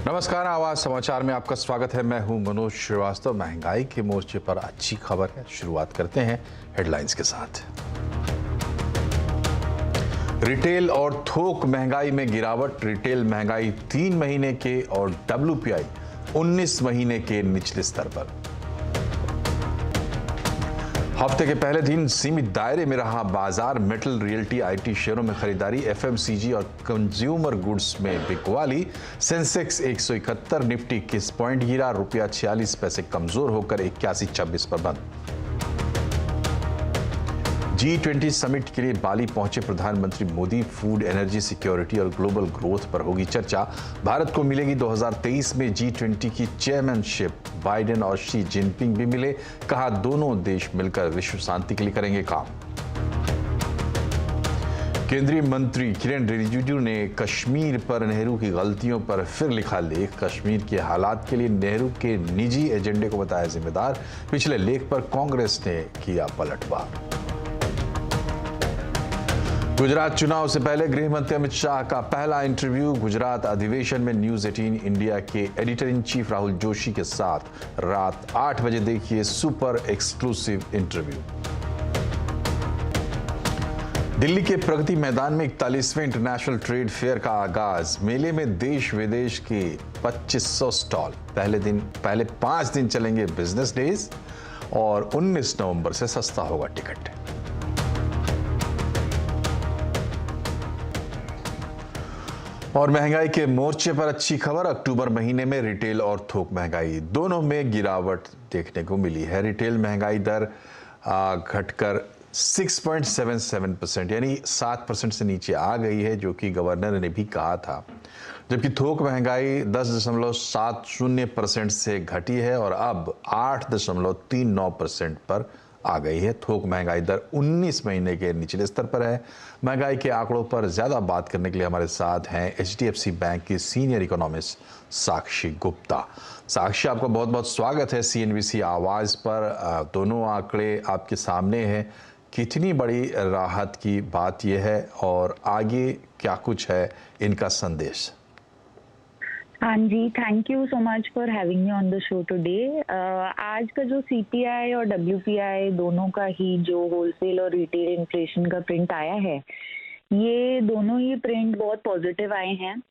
नमस्कार, आवाज समाचार में आपका स्वागत है। मैं हूं मनोज श्रीवास्तव। महंगाई के मोर्चे पर अच्छी खबर है। शुरुआत करते हैं हेडलाइंस के साथ। रिटेल और थोक महंगाई में गिरावट। रिटेल महंगाई 3 महीने के और WPI 19 महीने के निचले स्तर पर। हफ्ते के पहले दिन सीमित दायरे में रहा बाजार। मेटल, रियल्टी, IT शेयरों में खरीदारी। FMCG और कंज्यूमर गुड्स में बिकवाली। सेंसेक्स 171, निफ्टी 21 पॉइंट गिरा। रुपया 46 पैसे कमजोर होकर 81.26 पर बंद। G20 समिट के लिए बाली पहुंचे प्रधानमंत्री मोदी। फूड, एनर्जी सिक्योरिटी और ग्लोबल ग्रोथ पर होगी चर्चा। भारत को मिलेगी 2023 में G20 की चेयरमैनशिप। बाइडेन और शी जिनपिंग भी मिले। कहा दोनों देश मिलकर विश्व शांति के लिए करेंगे काम। केंद्रीय मंत्री किरेन रिजिजू ने कश्मीर पर नेहरू की गलतियों पर फिर लिखा लेख। कश्मीर के हालात के लिए नेहरू के निजी एजेंडे को बताया जिम्मेदार। पिछले लेख पर कांग्रेस ने किया पलटवार। गुजरात चुनाव से पहले गृह मंत्री अमित शाह का पहला इंटरव्यू। गुजरात अधिवेशन में न्यूज 18 इंडिया के editor in chief Rahul Joshi के साथ रात 8 बजे देखिए सुपर एक्सक्लूसिव इंटरव्यू। दिल्ली के प्रगति मैदान में 41वें इंटरनेशनल ट्रेड फेयर का आगाज। मेले में देश विदेश के 2500 स्टॉल। पहले 5 दिन चलेंगे बिजनेस डेज और 19 नवंबर से सस्ता होगा टिकट। और महंगाई के मोर्चे पर अच्छी खबर। अक्टूबर महीने में रिटेल और थोक महंगाई दोनों में गिरावट देखने को मिली है। रिटेल महंगाई दर घटकर 6.77% यानी 7% से नीचे आ गई है, जो कि गवर्नर ने भी कहा था। जबकि थोक महंगाई 10.70% से घटी है और अब 8.39% पर आ गई है। थोक महंगाई दर 19 महीने के निचले स्तर पर है। महंगाई के आंकड़ों पर ज्यादा बात करने के लिए हमारे साथ हैं HDFC बैंक की सीनियर इकोनॉमिस्ट साक्षी गुप्ता। साक्षी, आपका बहुत बहुत स्वागत है CNBC आवाज पर। दोनों आंकड़े आपके सामने हैं। कितनी बड़ी राहत की बात यह है और आगे क्या कुछ है इनका संदेश? हाँ जी, thank you so much for having me on the show today. आज का जो CPI और WPI दोनों का ही जो होलसेल और रिटेल इन्फ्लेशन का प्रिंट आया है, ये दोनों ही प्रिंट बहुत पॉजिटिव आए हैं।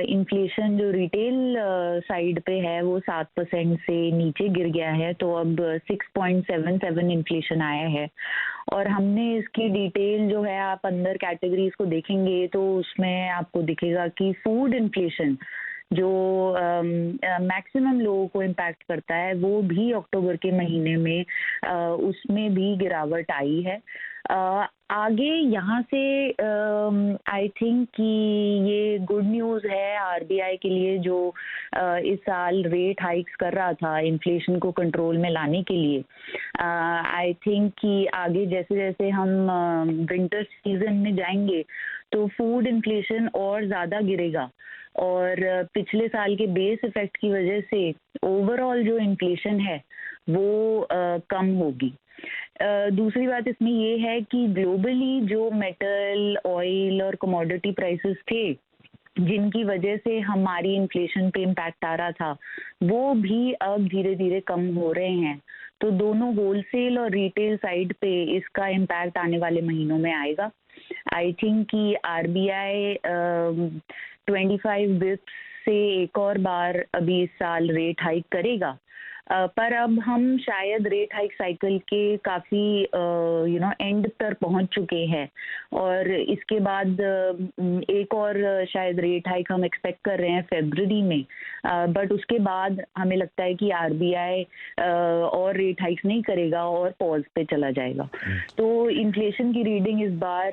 इन्फ्लेशन जो रिटेल साइड पे है वो 7% से नीचे गिर गया है, तो अब 6.77 इन्फ्लेशन आया है। और हमने इसकी डिटेल जो है, आप अंदर कैटेगरीज को देखेंगे तो उसमें आपको दिखेगा कि फूड इन्फ्लेशन जो मैक्सिमम लोगों को इम्पैक्ट करता है, वो भी अक्टूबर के महीने में उसमें भी गिरावट आई है। आगे यहाँ से आई थिंक कि ये गुड न्यूज़ है RBI के लिए, जो इस साल रेट हाइक्स कर रहा था इन्फ्लेशन को कंट्रोल में लाने के लिए। आई थिंक कि आगे जैसे जैसे हम विंटर सीजन में जाएंगे तो फूड इन्फ्लेशन और ज़्यादा गिरेगा और पिछले साल के बेस इफेक्ट की वजह से ओवरऑल जो इन्फ्लेशन है वो कम होगी। दूसरी बात इसमें ये है कि ग्लोबली जो मेटल, ऑयल और कमोडिटी प्राइसेस थे जिनकी वजह से हमारी इन्फ्लेशन पे इम्पैक्ट आ रहा था, वो भी अब धीरे धीरे कम हो रहे हैं। तो दोनों होलसेल और रिटेल साइड पे इसका इम्पैक्ट आने वाले महीनों में आएगा। आई थिंक कि RBI 25 बिप्स से एक और बार अभी इस साल रेट हाइक करेगा। पर अब हम शायद रेट हाइक साइकिल के काफ़ी एंड पर पहुंच चुके हैं और इसके बाद एक और शायद रेट हाइक हम एक्सपेक्ट कर रहे हैं फरवरी में। बट उसके बाद हमें लगता है कि RBI और रेट हाइक्स नहीं करेगा और पॉज पे चला जाएगा। तो इन्फ्लेशन की रीडिंग इस बार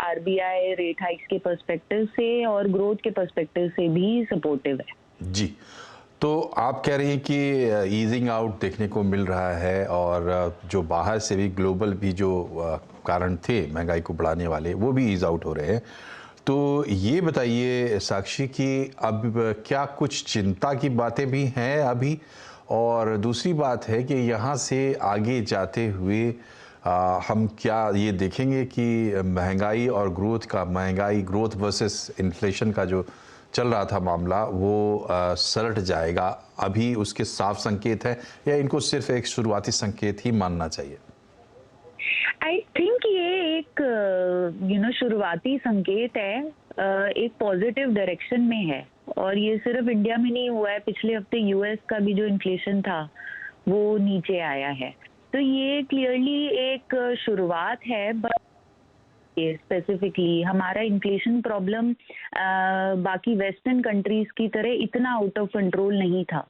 RBI रेट हाइक्स के पर्सपेक्टिव से और ग्रोथ के पर्सपेक्टिव से भी सपोर्टिव है। जी, तो आप कह रही हैं कि ईजिंग आउट देखने को मिल रहा है और जो बाहर से भी ग्लोबल भी जो कारण थे महंगाई को बढ़ाने वाले, वो भी ईज आउट हो रहे हैं। तो ये बताइए साक्षी कि अब क्या कुछ चिंता की बातें भी हैं अभी? और दूसरी बात है कि यहाँ से आगे जाते हुए हम क्या ये देखेंगे कि महंगाई और ग्रोथ वर्सेस इन्फ्लेशन का जो चल रहा था मामला वो सलट जाएगा, अभी उसके साफ संकेत है या इनको सिर्फ एक शुरुआती संकेत ही मानना चाहिए? आई थिंक ये एक शुरुआती संकेत है, एक पॉजिटिव डायरेक्शन में है। और ये सिर्फ इंडिया में नहीं हुआ है, पिछले हफ्ते यूएस का भी जो इन्फ्लेशन था वो नीचे आया है। तो ये क्लियरली एक शुरुआत है। बट स्पेसिफिकली हमारा इन्फ्लेशन प्रॉब्लम बाकी वेस्टर्न कंट्रीज की तरह इतना आउट ऑफ कंट्रोल नहीं था।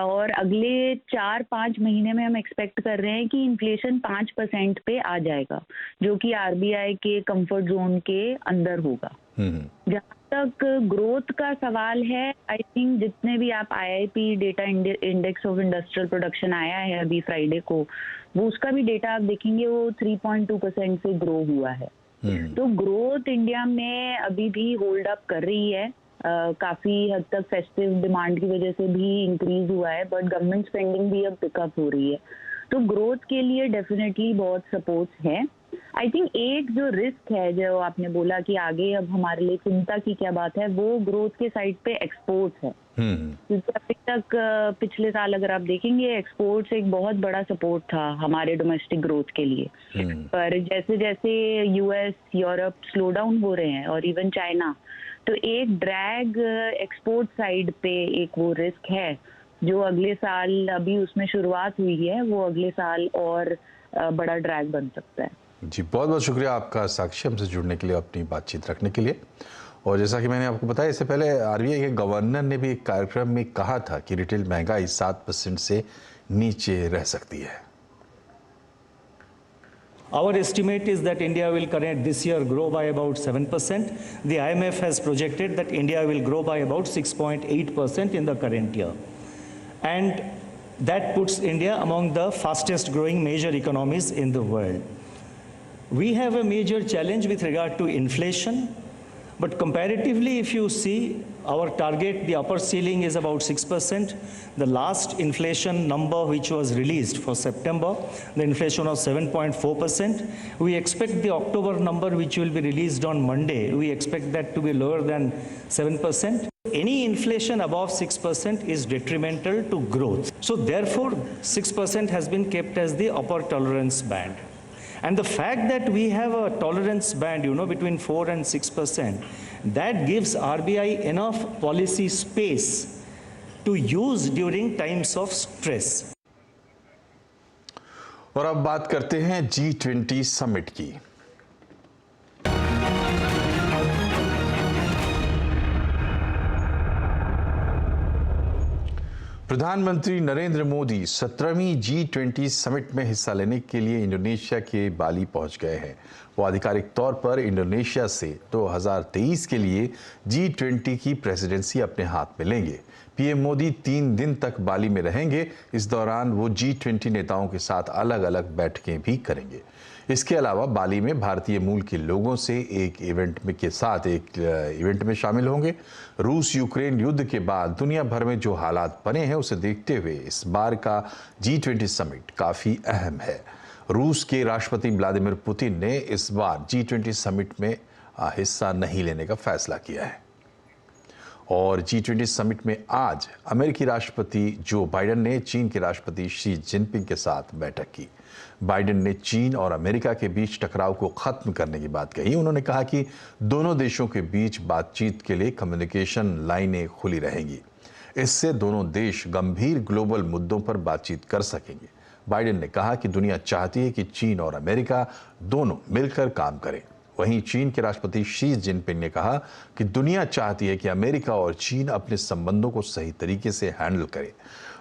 और अगले 4-5 महीने में हम एक्सपेक्ट कर रहे हैं कि इन्फ्लेशन 5% पे आ जाएगा, जो कि आरबीआई के कंफर्ट जोन के अंदर होगा। जहाँ तक ग्रोथ का सवाल है, आई थिंक जितने भी आप IIP data index of industrial production आया है अभी फ्राइडे को, वो उसका भी डेटा आप देखेंगे वो 3.2% से ग्रो हुआ है। तो ग्रोथ इंडिया में अभी भी होल्ड अप कर रही है। काफी हद तक फेस्टिव डिमांड की वजह से भी इंक्रीज हुआ है, बट गवर्नमेंट स्पेंडिंग भी अब पिकअप हो रही है। तो ग्रोथ के लिए डेफिनेटली बहुत सपोर्ट है। आई थिंक एक जो रिस्क है, जो आपने बोला कि आगे अब हमारे लिए चिंता की क्या बात है, वो ग्रोथ के साइड पे एक्सपोर्ट्स है। क्योंकि अभी तक पिछले साल अगर आप देखेंगे, एक्सपोर्ट्स एक बहुत बड़ा सपोर्ट था हमारे डोमेस्टिक ग्रोथ के लिए। पर जैसे जैसे यूएस, यूरोप स्लो डाउन हो रहे हैं और इवन चाइना, तो एक ड्रैग एक्सपोर्ट साइड पे एक वो रिस्क है जो अगले साल, अभी उसमें शुरुआत हुई है, वो अगले साल और बड़ा ड्रैग बन सकता है। जी, बहुत बहुत शुक्रिया आपका साक्षी, हमसे जुड़ने के लिए, अपनी बातचीत रखने के लिए। और जैसा कि मैंने आपको बताया, इससे पहले आरबीआई के गवर्नर ने भी एक कार्यक्रम में कहा था कि रिटेल महंगाई 7% से नीचे रह सकती है। Our estimate is that India will this year grow by about 7%. The IMF has projected that India will grow by about 6.8% in the current year. And that puts India among the fastest growing major economies in the world. We have a major challenge with regard to inflation, but comparatively, if you see our target, the upper ceiling is about 6%. The last inflation number which was released for September, the inflation was 7.4%. We expect the October number which will be released on Monday, we expect that to be lower than 7%. Any inflation above 6% is detrimental to growth. So therefore, 6% has been kept as the upper tolerance band. And the fact that we have a tolerance band, between 4 and 6%, that gives RBI enough policy space to use during times of stress. और अब बात करते हैं G20 summit की। प्रधानमंत्री Narendra Modi 17वीं G20 summit में हिस्सा लेने के लिए इंडोनेशिया के बाली पहुंच गए हैं। वो आधिकारिक तौर पर इंडोनेशिया से 2023 के लिए G20 की प्रेसिडेंसी अपने हाथ में लेंगे। पीएम मोदी 3 दिन तक बाली में रहेंगे। इस दौरान वो G20 नेताओं के साथ अलग अलग बैठकें भी करेंगे। इसके अलावा बाली में भारतीय मूल के लोगों से एक इवेंट में शामिल होंगे। रूस यूक्रेन युद्ध के बाद दुनिया भर में जो हालात बने हैं उसे देखते हुए इस बार का G20 समिट काफ़ी अहम है। रूस के राष्ट्रपति व्लादिमीर पुतिन ने इस बार G20 समिट में हिस्सा नहीं लेने का फैसला किया है। और G20 समिट में आज अमेरिकी राष्ट्रपति जो बाइडेन ने चीन के राष्ट्रपति शी जिनपिंग के साथ बैठक की। बाइडेन ने चीन और अमेरिका के बीच टकराव को खत्म करने की बात कही। उन्होंने कहा कि दोनों देशों के बीच बातचीत के लिए कम्युनिकेशन लाइनें खुली रहेंगी। इससे दोनों देश गंभीर ग्लोबल मुद्दों पर बातचीत कर सकेंगे। बाइडेन ने कहा कि दुनिया चाहती है कि चीन और अमेरिका दोनों मिलकर काम करें। वहीं चीन के राष्ट्रपति शी जिनपिंग ने कहा कि दुनिया चाहती है कि अमेरिका और चीन अपने संबंधों को सही तरीके से हैंडल करें।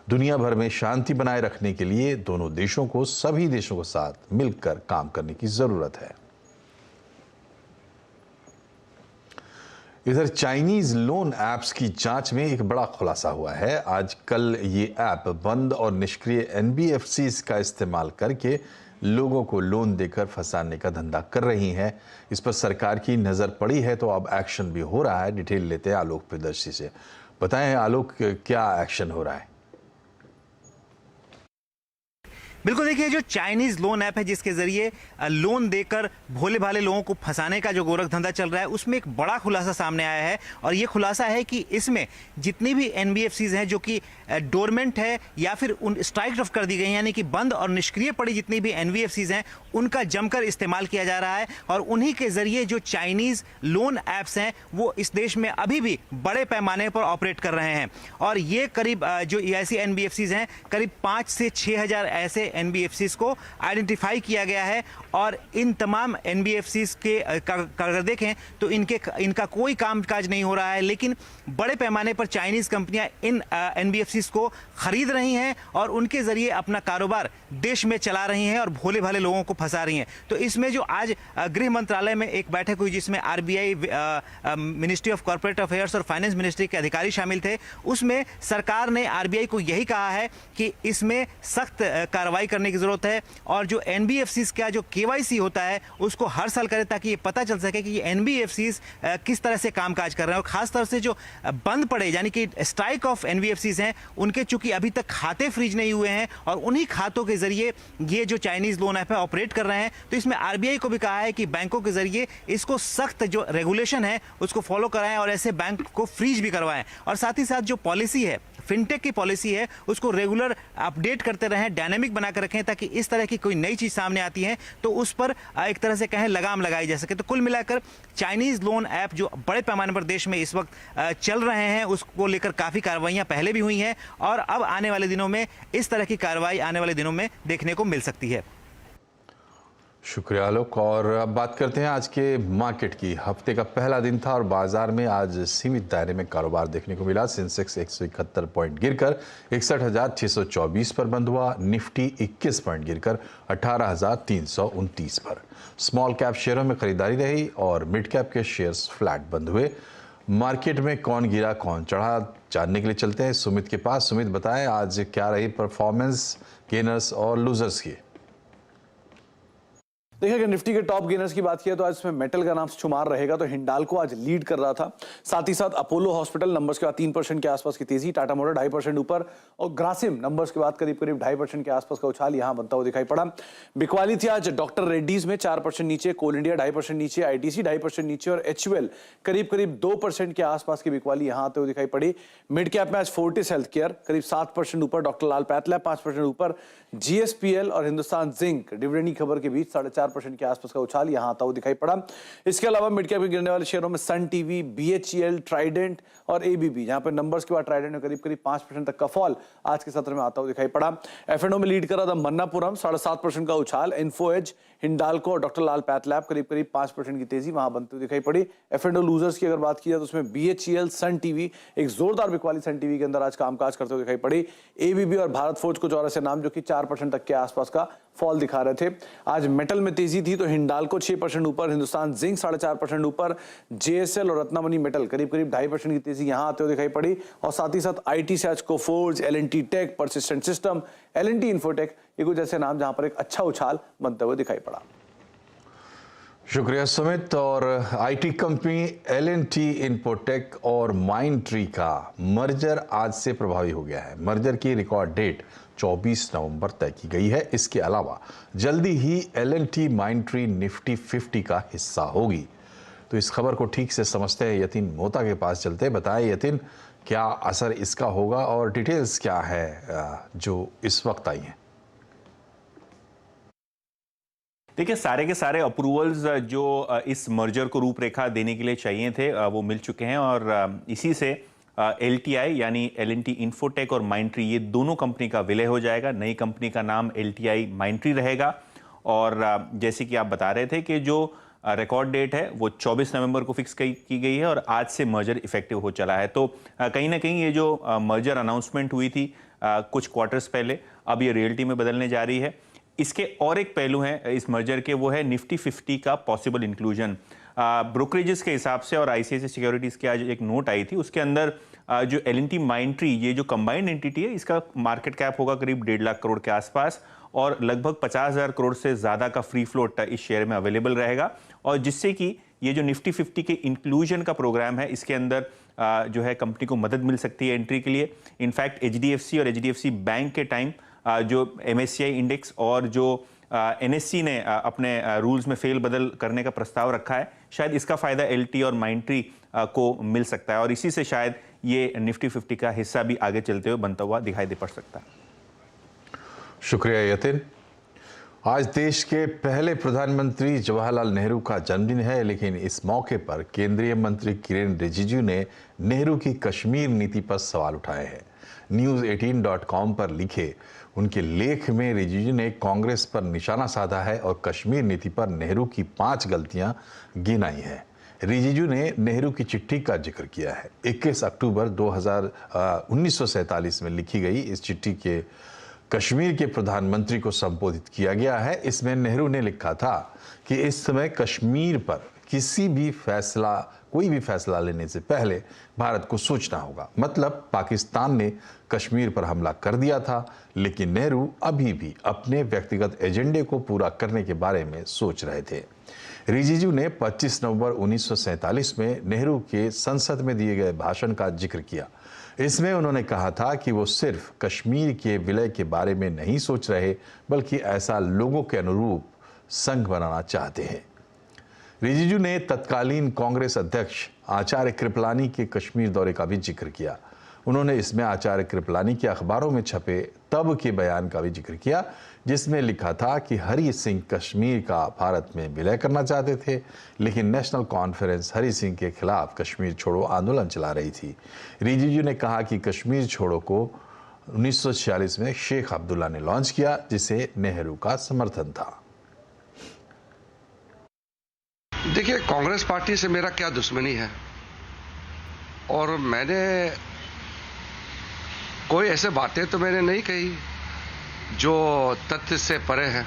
दुनिया भर में शांति बनाए रखने के लिए दोनों देशों को सभी देशों के साथ मिलकर काम करने की जरूरत है। इधर चाइनीज लोन ऐप्स की जांच में एक बड़ा खुलासा हुआ है। आजकल ये ऐप बंद और निष्क्रिय एनबीएफसीज का इस्तेमाल करके लोगों को लोन देकर फंसाने का धंधा कर रही हैं। इस पर सरकार की नज़र पड़ी है, तो अब एक्शन भी हो रहा है। डिटेल लेते हैं आलोक प्रियदर्शी से। बताएं आलोक, क्या एक्शन हो रहा है? बिल्कुल, देखिए जो चाइनीज लोन ऐप है जिसके जरिए लोन देकर भोले भाले लोगों को फंसाने का जो गोरख धंधा चल रहा है, उसमें एक बड़ा खुलासा सामने आया है। और ये खुलासा है कि इसमें जितनी भी एनबीएफसीज हैं जो कि डोरमेंट है या फिर उन स्ट्राइक ऑफ कर दी गई, यानी कि बंद और निष्क्रिय पड़ी जितनी भी एनबीएफसीज हैं, उनका जमकर इस्तेमाल किया जा रहा है। और उन्हीं के जरिए जो चाइनीज लोन ऐप्स हैं वो इस देश में अभी भी बड़े पैमाने पर ऑपरेट कर रहे हैं। और ये करीब जो ऐसी एनबीएफसीज हैं, करीब 5 से 6,000 ऐसे एनबीएफसीज को आइडेंटिफाई किया गया है। और इन तमाम एनबीएफसीज के अगर देखें तो इनका कोई कामकाज नहीं हो रहा है, लेकिन बड़े पैमाने पर चाइनीज कंपनियां इन एनबीएफसीज को खरीद रही हैं और उनके जरिए अपना कारोबार देश में चला रही हैं और भोले भाले लोगों को फंसा रही हैं। तो इसमें जो आज गृह मंत्रालय में एक बैठक हुई जिसमें RBI, ministry of corporate affairs और फाइनेंस मिनिस्ट्री के अधिकारी शामिल थे, उसमें सरकार ने आरबीआई को यही कहा है कि इसमें सख्त कार्रवाई करने की जरूरत है और जो एनबीएफसीज का जो केवाईसी होता है उसको हर साल करें ताकि ये पता चल सके कि ये एनबीएफसीज किस तरह से कामकाज कर रहे हैं। और खासतौर से जो बंद पड़े यानी कि स्ट्राइक ऑफ एनबीएफसीज हैं, उनके चूंकि अभी तक खाते फ्रीज नहीं हुए हैं और उन्हीं खातों के जरिए ये जो चाइनीज लोन ऐप है ऑपरेट कर रहे हैं। तो इसमें आरबीआई को भी कहा है कि बैंकों के जरिए इसको सख्त जो रेगुलेशन है उसको फॉलो कराएं और ऐसे बैंक को फ्रीज भी करवाएं। और साथ ही साथ जो पॉलिसी है, फिनटेक की पॉलिसी है, उसको रेगुलर अपडेट करते रहें, डायनेमिक बनाकर रखें ताकि इस तरह की कोई नई चीज सामने आती है तो उस पर एक तरह से कहें लगाम लगाई जा सके। तो कुल मिलाकर चाइनीज लोन ऐप जो बड़े पैमाने पर देश में इस वक्त चल रहे हैं उसको लेकर काफी कार्रवाइयां पहले भी हुई हैं और अब आने वाले दिनों में इस तरह की कार्रवाई आने वाले दिनों में देखने को मिल सकती है। शुक्रिया आलोक। और अब बात करते हैं आज के मार्केट की। हफ्ते का पहला दिन था और बाजार में आज सीमित दायरे में कारोबार देखने को मिला। सेंसेक्स 171 पॉइंट गिरकर 61,624 पर बंद हुआ। निफ्टी 21 पॉइंट गिरकर 18,329 पर। स्मॉल कैप शेयरों में खरीदारी रही और मिड कैप के शेयर्स फ्लैट बंद हुए। मार्केट में कौन गिरा कौन चढ़ा जानने के लिए चलते हैं सुमित के पास। सुमित, बताएं आज क्या रही परफॉर्मेंस गेनर्स और लूजर्स की। देखिए, अगर निफ्टी के टॉप गेनर्स की बात किया तो आज इसमें मेटल का नाम शुमार रहेगा। तो हिंडाल्को आज लीड कर रहा था, साथ ही साथ अपोलो हॉस्पिटल नंबर्स के बाद 3% के आसपास की तेजी, टाटा मोटर 2.5% ऊपर और ग्रासिम नंबर्स के बाद करीब 2.5% के आसपास का उछाल यहां बनता हुआ दिखाई पड़ा। बिकवाली थी आज डॉक्टर रेड्डीज में 4% नीचे, कोल इंडिया 2.5% नीचे, आईटीसी 2.5% नीचे और एचयूएल करीब 2% के आसपास की बिकवाली यहां आते हुए दिखाई पड़ी। मिड कैप में आज फोर्टिस हेल्थ केयर करीब 7% ऊपर, डॉक्टर लाल पैथलैब 5% ऊपर, जीएसपीएल और हिंदुस्तान जिंक डिविडेंड की खबर के बीच 4.5% के आसपास का उछाल यहां आता हुआ दिखाई पड़ा। इसके अलावा मिड कैप के गिरने वाले शेयरों में सन टीवी, बीएचईएल, ट्राइडेंट और एबीबी, जहां पर नंबर्स के बाद ट्राइडेंट में करीब 5% तक का फॉल आज के सत्र में आता हुआ दिखाई पड़ा। एफएनओ में लीड कर रहा था मन्नापुरम 7.5% का उछाल, इन्फो एज, हिंडाल्को और डॉक्टर लाल पैथलैब करीब 5% की तेजी वहां बनती हुई दिखाई पड़ी। एफएनओ लूजर्स की अगर बात की जाए तो उसमें बीएचईएल, सन टीवी, एक जोरदार बिकवाली सन टीवी के अंदर आज कामकाज करते हुए दिखाई पड़ी। एबीबी और भारत फोर्ज कुछ और ऐसे नाम जो कि 4% तक के आसपास का फॉल दिखा रहे थे। आज मेटल में तेजी थी तो हिंडाल्को 6% ऊपर, हिंदुस्तान जिंक 4.5% ऊपर, जेएसएल और रत्नामणि मेटल करीब 2.5% की तेजी यहां आते हुए दिखाई पड़ी। और साथ ही साथ आईटी से आज Coforge, LNT tech, Persistent system, LNT Infotech, ये कुछ ऐसे नाम जहां पर एक अच्छा उछाल बनते हुए दिखाई पड़ा। शुक्रिया सुमित। और आईटी कंपनी एलएनटी इन्फोटेक और माइंडट्री का मर्जर आज से प्रभावी हो गया है। मर्जर की रिकॉर्ड डेट 24 नवंबर तय की गई है। इसके अलावा जल्दी ही एलएनटी माइंडट्री निफ्टी 50 का हिस्सा होगी। तो इस खबर को ठीक से समझते हैं यतीन मोहता के पास चलते हैं। बताएं यतीन, क्या असर इसका होगा और डिटेल्स क्या है जो इस वक्त आई हैं। देखिए, सारे के सारे अप्रूवल्स जो इस मर्जर को रूपरेखा देने के लिए चाहिए थे वो मिल चुके हैं और इसी से एलटीआई यानी एलएनटी इन्फोटेक और माइंडट्री, ये दोनों कंपनी का विलय हो जाएगा। नई कंपनी का नाम एलटीआई माइंडट्री रहेगा। और जैसे कि आप बता रहे थे कि जो रिकॉर्ड डेट है वो 24 नवंबर को फिक्स की गई है और आज से मर्जर इफेक्टिव हो चला है। तो कहीं ना कहीं ये जो मर्जर अनाउंसमेंट हुई थी कुछ क्वार्टर्स पहले, अब ये रियलिटी में बदलने जा रही है। इसके और एक पहलू हैं इस मर्जर के, वो है निफ्टी 50 का पॉसिबल इंक्लूजन। ब्रोकरेजेस के हिसाब से और आईसीआईसीआई सिक्योरिटीज की आज एक नोट आई थी, उसके अंदर जो एलएनटी माइंडट्री, ये जो कंबाइंड एंटिटी है, इसका मार्केट कैप होगा करीब 1.5 लाख करोड़ के आसपास और लगभग 50,000 करोड़ से ज़्यादा का फ्री फ्लोट इस शेयर में अवेलेबल रहेगा। और जिससे कि ये जो निफ्टी 50 के इंक्लूजन का प्रोग्राम है, इसके अंदर जो है कंपनी को मदद मिल सकती है एंट्री के लिए। इनफैक्ट एचडीएफसी और एचडीएफसी बैंक के टाइम जो MSCI इंडेक्स और जो NSE ने अपने रूल्स में फेल बदल करने का प्रस्ताव रखा है, शायद इसका फायदा LT और माइंट्री को मिल सकता है और इसी से शायद ये निफ्टी 50 का हिस्सा भी आगे चलते हुए बनता हुआ दिखाई दे पड़ सकता है। शुक्रिया यतिन। आज देश के पहले प्रधानमंत्री जवाहरलाल नेहरू का जन्मदिन है, लेकिन इस मौके पर केंद्रीय मंत्री किरेन रिजिजू ने नेहरू की कश्मीर नीति पर सवाल उठाए हैं। news18.com पर लिखे उनके लेख में रिजिजू ने कांग्रेस पर निशाना साधा है और कश्मीर नीति पर नेहरू की 5 गलतियां गिनाई हैं। रिजिजू ने नेहरू की चिट्ठी का जिक्र किया है। 21 अक्टूबर 1947 में लिखी गई इस चिट्ठी के कश्मीर के प्रधानमंत्री को संबोधित किया गया है। इसमें नेहरू ने लिखा था कि इस समय कश्मीर पर कोई भी फैसला लेने से पहले भारत को सोचना होगा। मतलब पाकिस्तान ने कश्मीर पर हमला कर दिया था, लेकिन नेहरू अभी भी अपने व्यक्तिगत एजेंडे को पूरा करने के बारे में सोच रहे थे। रिजिजू ने 25 नवंबर 1947 में नेहरू के संसद में दिए गए भाषण का जिक्र किया। इसमें उन्होंने कहा था कि वो सिर्फ कश्मीर के विलय के बारे में नहीं सोच रहे, बल्कि ऐसा लोगों के अनुरूप संघ बनाना चाहते हैं। रिजिजू ने तत्कालीन कांग्रेस अध्यक्ष आचार्य कृपलानी के कश्मीर दौरे का भी जिक्र किया। उन्होंने इसमें आचार्य कृपलानी के अखबारों में छपे तब के बयान का भी जिक्र किया, जिसमें लिखा था कि हरि सिंह कश्मीर का भारत में विलय करना चाहते थे, लेकिन नेशनल कॉन्फ्रेंस हरि सिंह के खिलाफ कश्मीर छोड़ो आंदोलन चला रही थी। रिजिजू ने कहा कि कश्मीर छोड़ो को 1946 में शेख अब्दुल्ला ने लॉन्च किया, जिसे नेहरू का समर्थन था। देखिए, कांग्रेस पार्टी से मेरा क्या दुश्मनी है और मैंने कोई ऐसे बातें तो मैंने नहीं कही जो तथ्य से परे है।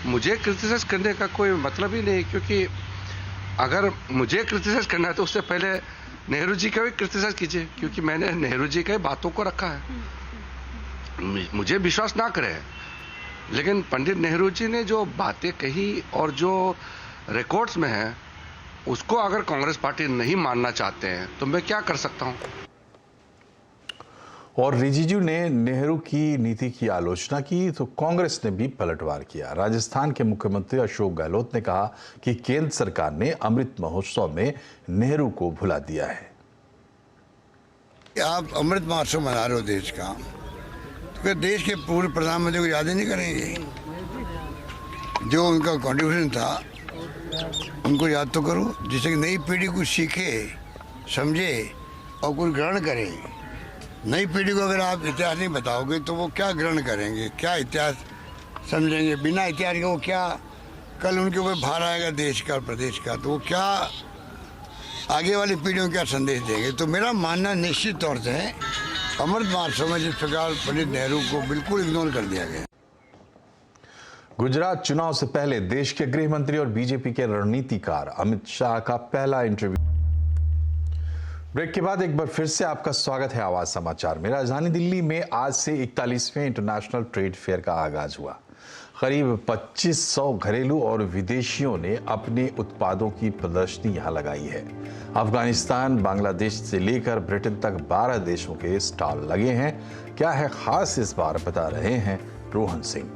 मुझे क्रिटिसाइज करने का कोई मतलब ही नहीं, क्योंकि अगर मुझे क्रिटिसाइज करना है तो उससे पहले नेहरू जी का भी क्रिटिसाइज कीजिए, क्योंकि मैंने नेहरू जी के बातों को रखा है। मुझे विश्वास ना करे, लेकिन पंडित नेहरू जी ने जो बातें कही और जो रिकॉर्ड्स में है, उसको अगर कांग्रेस पार्टी नहीं मानना चाहते हैं तो मैं क्या कर सकता हूं। और रिजिजू ने नेहरू की नीति की आलोचना की तो कांग्रेस ने भी पलटवार किया। राजस्थान के मुख्यमंत्री अशोक गहलोत ने कहा कि केंद्र सरकार ने अमृत महोत्सव में नेहरू को भुला दिया है। आप अमृत महोत्सव मना रहे हो देश का, तो क्या देश के पूर्व प्रधानमंत्री को याद ही नहीं करेंगे? जो उनका कॉन्ट्रीब्यूशन था उनको याद तो करो, जिससे कि नई पीढ़ी कुछ सीखे, समझे और कुछ ग्रहण करे। नई पीढ़ी को अगर आप इतिहास नहीं बताओगे तो वो क्या ग्रहण करेंगे, क्या इतिहास समझेंगे? बिना इतिहास के वो क्या, कल उनके ऊपर भार आएगा देश का प्रदेश का, तो वो क्या आगे वाली पीढ़ियों को क्या संदेश देंगे? तो मेरा मानना निश्चित तौर से है, अमृत महोत्सव में जिस प्रकार पंडित नेहरू को बिल्कुल इग्नोर कर दिया गया। गुजरात चुनाव से पहले देश के गृह मंत्री और बीजेपी के रणनीतिकार अमित शाह का पहला इंटरव्यू। ब्रेक के बाद एक बार फिर से आपका स्वागत है आवाज समाचार में। राजधानी दिल्ली में आज से 41वें इंटरनेशनल ट्रेड फेयर का आगाज हुआ। करीब 2500 घरेलू और विदेशियों ने अपने उत्पादों की प्रदर्शनी यहां लगाई है। अफगानिस्तान, बांग्लादेश से लेकर ब्रिटेन तक 12 देशों के स्टॉल लगे हैं। क्या है खास इस बार, बता रहे हैं रोहन सिंह।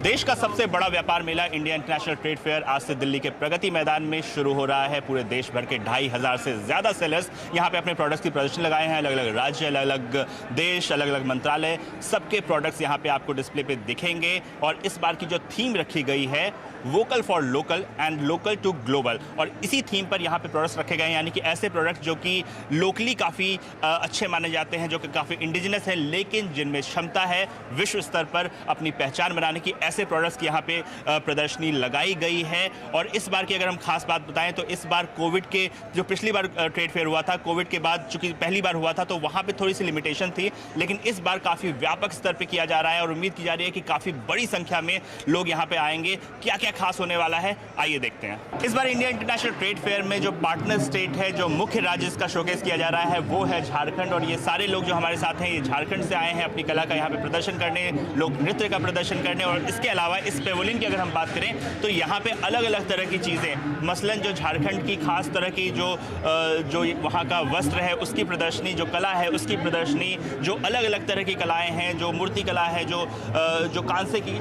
देश का सबसे बड़ा व्यापार मेला इंडिया इंटरनेशनल ट्रेड फेयर आज से दिल्ली के प्रगति मैदान में शुरू हो रहा है। पूरे देश भर के 2500 से ज्यादा सेलर्स यहां पे अपने प्रोडक्ट्स की प्रदर्शनी लगाए हैं। अलग अलग राज्य, अलग अलग देश, अलग अलग मंत्रालय, सबके प्रोडक्ट्स यहां पे आपको डिस्प्ले पे दिखेंगे। और इस बार की जो थीम रखी गई है, vocal for local and local to global, और इसी थीम पर यहाँ पे प्रोडक्ट्स रखे गए हैं, यानी कि ऐसे प्रोडक्ट्स जो कि लोकली काफ़ी अच्छे माने जाते हैं, जो कि काफ़ी इंडिजिनस है, लेकिन जिनमें क्षमता है विश्व स्तर पर अपनी पहचान बनाने की। ऐसे प्रोडक्ट्स की यहाँ पे प्रदर्शनी लगाई गई है। और इस बार की अगर हम खास बात बताएं तो इस बार कोविड के, जो पिछली बार ट्रेड फेयर हुआ था, कोविड के बाद चूंकि पहली बार हुआ था तो वहाँ पर थोड़ी सी लिमिटेशन थी, लेकिन इस बार काफ़ी व्यापक स्तर पर किया जा रहा है और उम्मीद की जा रही है कि काफ़ी बड़ी संख्या में लोग यहाँ पे आएंगे। क्या क्या खास होने वाला है, आइए देखते हैं। इस बार इंडिया इंटरनेशनल ट्रेड फेयर में जो पार्टनर स्टेट है, जो मुख्य राज्य इसका शोकेस किया जा रहा है, वो है झारखंड। और ये सारे लोग जो हमारे साथ हैं, ये झारखंड से आए हैं अपनी कला का यहाँ पे प्रदर्शन करने, लोक नृत्य का प्रदर्शन करने। और इसके अलावा इस पेवेलियन की अगर हम बात करें तो यहाँ पे अलग अलग तरह की चीज़ें, मसलन जो झारखंड की खास तरह की जो वहाँ का वस्त्र है उसकी प्रदर्शनी, जो कला है उसकी प्रदर्शनी, जो अलग अलग तरह की कलाएं हैं, जो मूर्ति कला है, जो कांसे की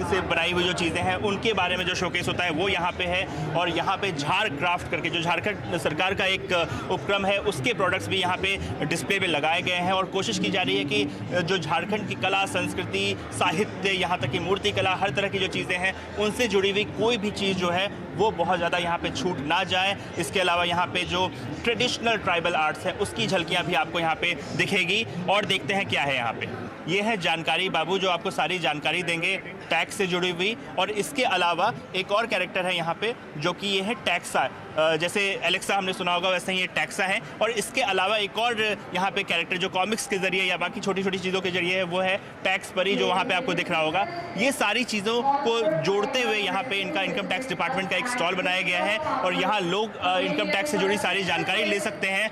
से बनाई हुई जो चीज़ें हैं, उनके बारे में जो शोकेस होता है वो यहाँ पे है। और यहाँ पे झार क्राफ्ट करके जो झारखंड सरकार का एक उपक्रम है, उसके प्रोडक्ट्स भी यहाँ पे डिस्प्ले पे लगाए गए हैं। और कोशिश की जा रही है कि जो झारखंड की कला, संस्कृति, साहित्य, यहाँ तक कि मूर्ति कला, हर तरह की जो चीज़ें हैं उनसे जुड़ी हुई कोई भी चीज़ जो है वो बहुत ज़्यादा यहाँ पे छूट ना जाए। इसके अलावा यहाँ पे जो ट्रेडिशनल ट्राइबल आर्ट्स है उसकी झलकियाँ भी आपको यहाँ पे दिखेगी। और देखते हैं क्या है यहाँ पे। ये है जानकारी बाबू, जो आपको सारी जानकारी देंगे टैक्स से जुड़ी हुई। और इसके अलावा एक और कैरेक्टर है यहाँ पे, जो कि ये है टैक्सा। जैसे एलेक्सा हमने सुना होगा, वैसे ही ये टैक्सा है। और इसके अलावा एक और यहाँ पे कैरेक्टर जो कॉमिक्स के जरिए या बाकी छोटी छोटी चीज़ों के जरिए है, वो है टैक्स परी, जो वहाँ पे आपको दिख रहा होगा। ये सारी चीज़ों को जोड़ते हुए यहाँ पे इनका इनकम टैक्स डिपार्टमेंट का एक स्टॉल बनाया गया है। और यहाँ लोग इनकम टैक्स से जुड़ी सारी जानकारी ले सकते हैं।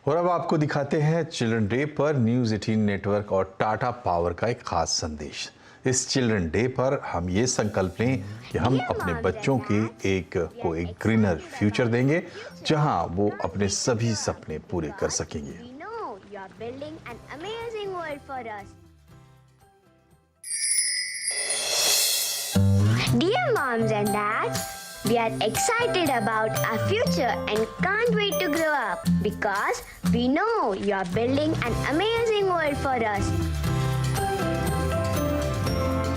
और अब आपको दिखाते हैं चिल्ड्रन डे पर न्यूज़ 18 नेटवर्क और टाटा पावर का एक खास संदेश। इस चिल्ड्रन डे पर हम ये संकल्प लें कि हम अपने बच्चों के एक ग्रीनर फ्यूचर देंगे, जहां वो अपने सभी सपने पूरे कर सकेंगे। Dear moms and dads, we are excited about our future and can't wait to grow up because we know you are building an amazing world for us.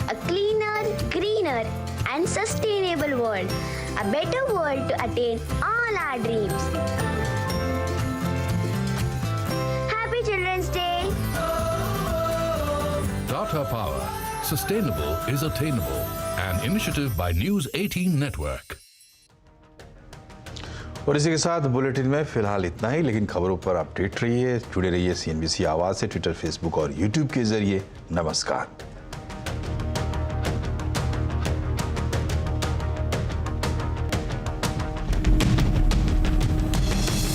A cleaner, greener and sustainable world. A better world to attain all our dreams. Happy Children's Day! Tata Power. Sustainable is attainable. An initiative by News 18 Network. और इसी के साथ bulletin में फिलहाल इतना ही, लेकिन खबरों पर अपडेट रहिए, जुड़े रहिए CNBC आवाज़ से ट्विटर, फेसबुक और यूट्यूब के जरिए। नमस्कार।